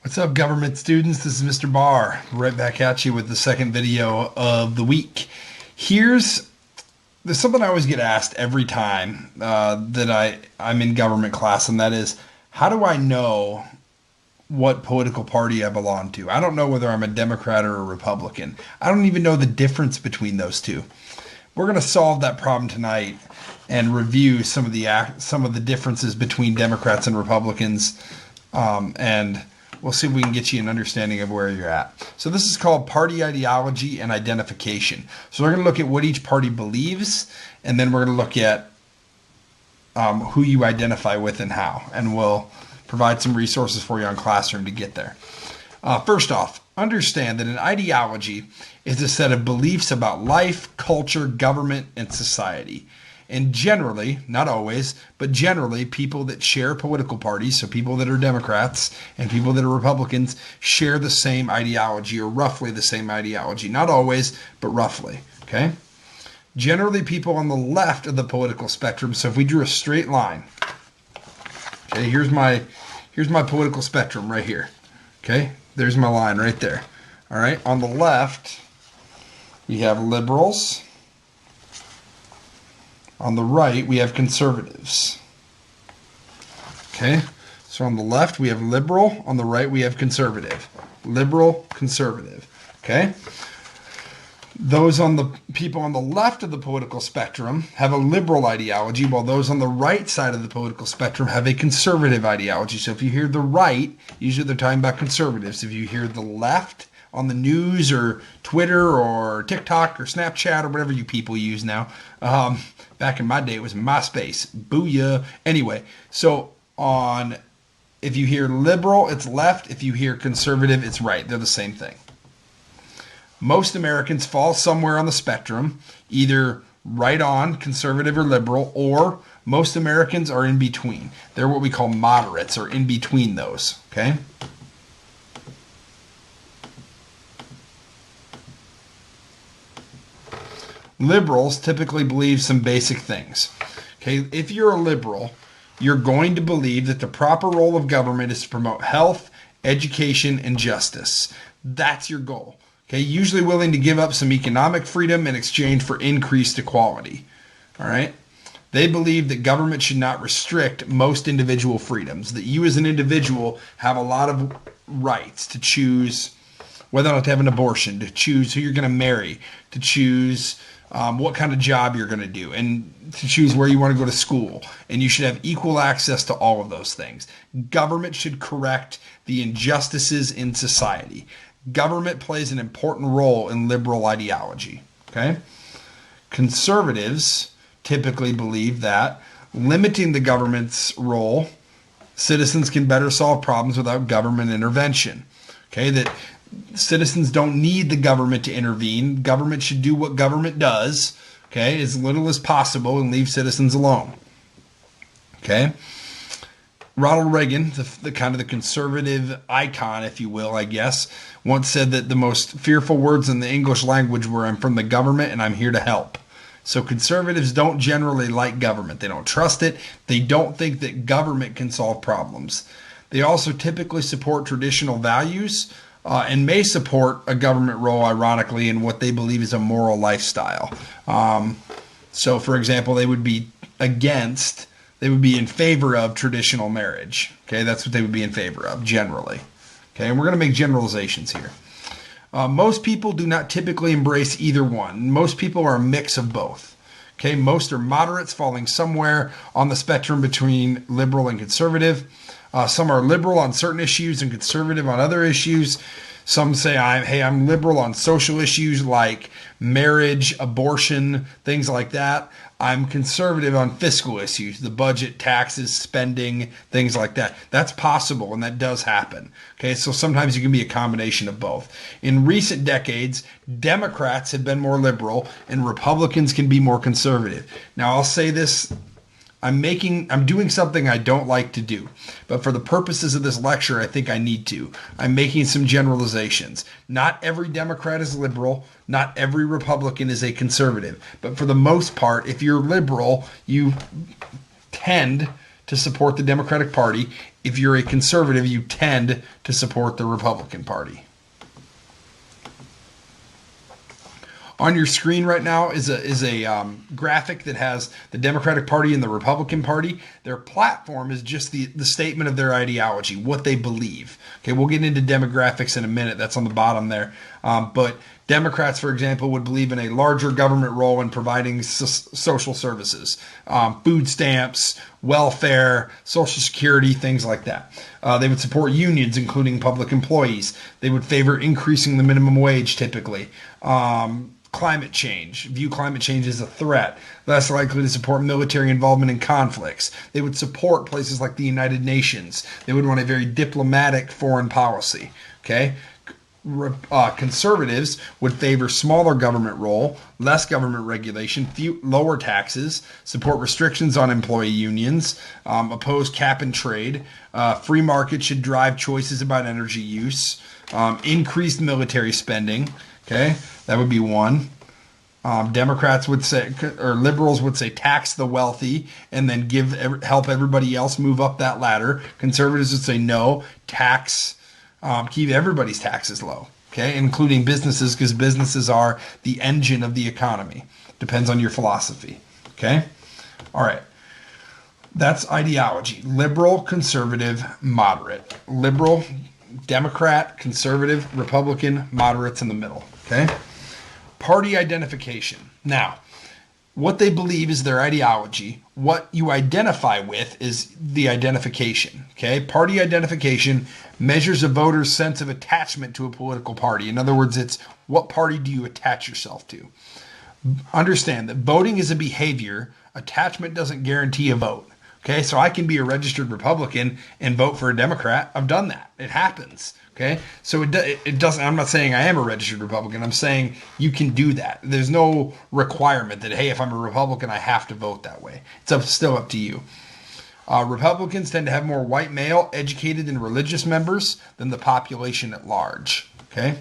What's up, government students? This is Mr. Barr, right back at you with the second video of the week. There's something I always get asked every time that I'm in government class, and that is, how do I know what political party I belong to? I don't know whether I'm a Democrat or a Republican. I don't even know the difference between those two. We're going to solve that problem tonight and review some of the differences between Democrats and Republicans, and we'll see if we can get you an understanding of where you're at. So this is called party ideology and identification. So we're going to look at what each party believes, and then we're going to look at who you identify with and how. And we'll provide some resources for you on Classroom to get there. First off, understand that an ideology is a set of beliefs about life, culture, government, and society. And generally, not always, but generally, people that share political parties, so people that are Democrats and people that are Republicans, share the same ideology or roughly the same ideology. Not always, but roughly. Okay? Generally, people on the left of the political spectrum, so if we drew a straight line, okay, here's my political spectrum right here. Okay? There's my line right there. All right? On the left, we have liberals. On the right, we have conservatives. Okay? So on the left, we have liberal. On the right, we have conservative. Liberal, conservative. Okay? People on the left of the political spectrum have a liberal ideology, while those on the right side of the political spectrum have a conservative ideology. So if you hear the right, usually they're talking about conservatives. If you hear the left on the news or Twitter or TikTok or Snapchat or whatever you people use now, back in my day, it was MySpace. Booyah. Anyway, so if you hear liberal, it's left. If you hear conservative, it's right. They're the same thing. Most Americans fall somewhere on the spectrum, either right on, conservative or liberal, or most Americans are in between. They're what we call moderates, or in between those. Okay? Liberals typically believe some basic things. Okay, if you're a liberal, you're going to believe that the proper role of government is to promote health, education, and justice. That's your goal. Okay, usually willing to give up some economic freedom in exchange for increased equality. All right? They believe that government should not restrict most individual freedoms, that you as an individual have a lot of rights to choose whether or not to have an abortion, to choose who you're going to marry, to choose what kind of job you're going to do, and to choose where you want to go to school. And you should have equal access to all of those things. Government should correct the injustices in society. Government plays an important role in liberal ideology. Okay? Conservatives typically believe that limiting the government's role, citizens can better solve problems without government intervention. Okay? That citizens don't need the government to intervene. Government should do what government does, okay, as little as possible, and leave citizens alone. Okay? Ronald Reagan, the kind of the conservative icon, if you will, I guess, once said that the most fearful words in the English language were, "I'm from the government and I'm here to help." So conservatives don't generally like government. They don't trust it. They don't think that government can solve problems. They also typically support traditional values, and may support a government role, ironically, in what they believe is a moral lifestyle. So, for example, they would be in favor of traditional marriage. Okay, that's what they would be in favor of, generally. Okay, and we're going to make generalizations here. Most people do not typically embrace either one. Most people are a mix of both. Okay, most are moderates falling somewhere on the spectrum between liberal and conservative. Some are liberal on certain issues and conservative on other issues. Some say, I'm liberal on social issues like marriage, abortion, things like that. I'm conservative on fiscal issues, the budget, taxes, spending, things like that. That's possible, and that does happen. Okay, so sometimes you can be a combination of both. In recent decades, Democrats have been more liberal, and Republicans can be more conservative. Now, I'll say this. I'm doing something I don't like to do, but for the purposes of this lecture, I think I need to. I'm making some generalizations. Not every Democrat is liberal. Not every Republican is a conservative. But for the most part, if you're liberal, you tend to support the Democratic Party. If you're a conservative, you tend to support the Republican Party. On your screen right now is a graphic that has the Democratic Party and the Republican Party. Their platform is just the statement of their ideology, what they believe. Okay, we'll get into demographics in a minute. That's on the bottom there. But Democrats, for example, would believe in a larger government role in providing social services, food stamps, welfare, Social Security, things like that. They would support unions, including public employees. They would favor increasing the minimum wage, typically. Climate change, view climate change as a threat, less likely to support military involvement in conflicts. They would support places like the United Nations. They would want a very diplomatic foreign policy. Okay, conservatives would favor smaller government role, less government regulation, lower taxes, support restrictions on employee unions, oppose cap and trade. Free market should drive choices about energy use, increased military spending. Okay, that would be one. Democrats would say, or liberals would say, tax the wealthy and then help everybody else move up that ladder. Conservatives would say no, tax, keep everybody's taxes low. Okay, including businesses, because businesses are the engine of the economy. Depends on your philosophy. Okay, all right. That's ideology: liberal, conservative, moderate. Liberal, Democrat, conservative, Republican, moderates in the middle. Okay? Party identification. Now, what they believe is their ideology. What you identify with is the identification. Okay? Party identification measures a voter's sense of attachment to a political party. In other words, it's what party do you attach yourself to? Understand that voting is a behavior. Attachment doesn't guarantee a vote. Okay? So I can be a registered Republican and vote for a Democrat. I've done that. It happens. Okay, so it doesn't. I'm not saying I am a registered Republican. I'm saying you can do that. There's no requirement that, hey, if I'm a Republican, I have to vote that way. It's still up to you. Republicans tend to have more white male, educated, and religious members than the population at large. Okay.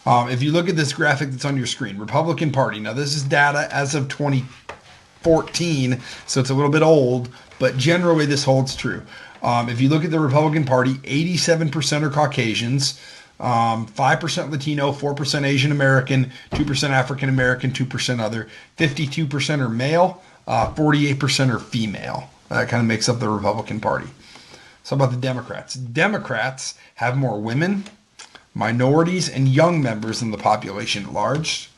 If you look at this graphic that's on your screen, Republican Party. Now this is data as of 2014, so it's a little bit old, but generally this holds true. If you look at the Republican Party, 87% are Caucasians, 5% Latino, 4% Asian American, 2% African American, 2% other, 52% are male, 48% are female. That kind of makes up the Republican Party. So how about the Democrats? Democrats have more women, minorities, and young members than the population at large.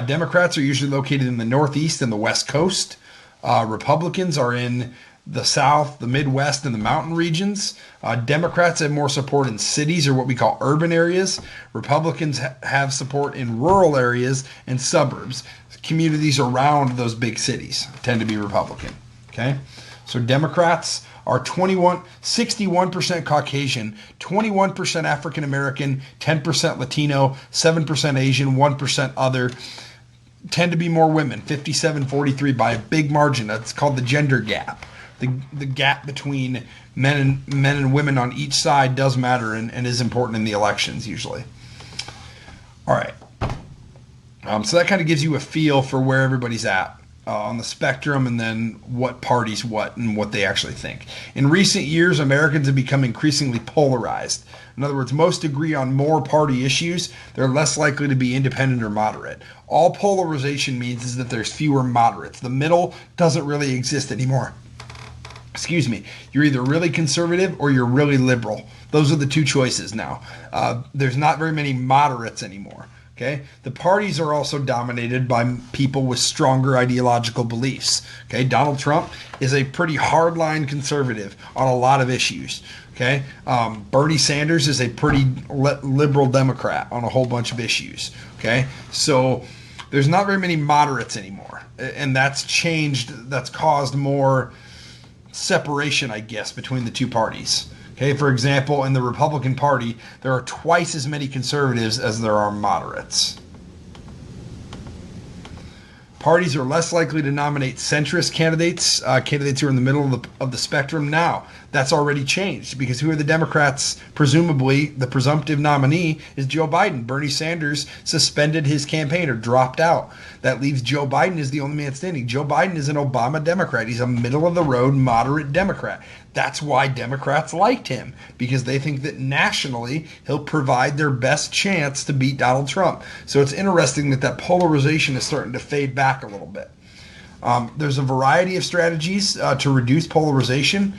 Democrats are usually located in the Northeast and the West Coast. Republicans are in the South, the Midwest, and the mountain regions. Democrats have more support in cities, or what we call urban areas. Republicans have support in rural areas and suburbs. Communities around those big cities tend to be Republican. Okay, so Democrats are 61% Caucasian, 21% African American, 10% Latino, 7% Asian, 1% other. Tend to be more women, 57-43 by a big margin. That's called the gender gap. The gap between men and women on each side does matter and is important in the elections usually. All right. So that kind of gives you a feel for where everybody's at on the spectrum, and then what parties what and what they actually think. In recent years, Americans have become increasingly polarized. In other words, most agree on more party issues. They're less likely to be independent or moderate. All polarization means is that there's fewer moderates. The middle doesn't really exist anymore. Excuse me. You're either really conservative or you're really liberal. Those are the two choices now. There's not very many moderates anymore. Okay, the parties are also dominated by people with stronger ideological beliefs. Okay, Donald Trump is a pretty hardline conservative on a lot of issues. Okay, Bernie Sanders is a pretty liberal Democrat on a whole bunch of issues. Okay, so there's not very many moderates anymore, and that's changed. That's caused more separation, I guess, between the two parties. Okay, for example, in the Republican Party, there are twice as many conservatives as there are moderates. Parties are less likely to nominate centrist candidates, candidates who are in the middle of the spectrum. Now, that's already changed because who are the Democrats? Presumably, the presumptive nominee is Joe Biden. Bernie Sanders suspended his campaign or dropped out. That leaves Joe Biden as the only man standing. Joe Biden is an Obama Democrat. He's a middle-of-the-road, moderate Democrat. That's why Democrats liked him, because they think that nationally he'll provide their best chance to beat Donald Trump. So it's interesting that polarization is starting to fade back a little bit. There's a variety of strategies to reduce polarization,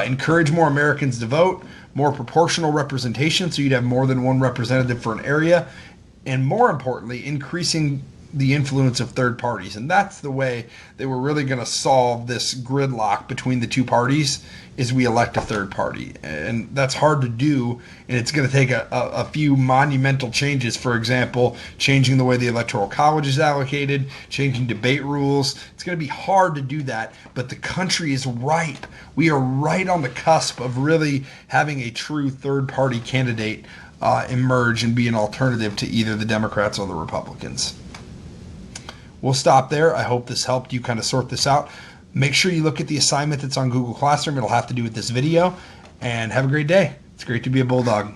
encourage more Americans to vote, more proportional representation, so you'd have more than one representative for an area, and more importantly, increasing the influence of third parties. And that's the way that we're really going to solve this gridlock between the two parties, is we elect a third party. And that's hard to do, and it's going to take a few monumental changes. For example, changing the way the Electoral College is allocated, changing debate rules. It's going to be hard to do that, but the country is ripe. We are right on the cusp of really having a true third party candidate emerge and be an alternative to either the Democrats or the Republicans. We'll stop there. I hope this helped you kind of sort this out. Make sure you look at the assignment that's on Google Classroom. It'll have to do with this video. And have a great day. It's great to be a Bulldog.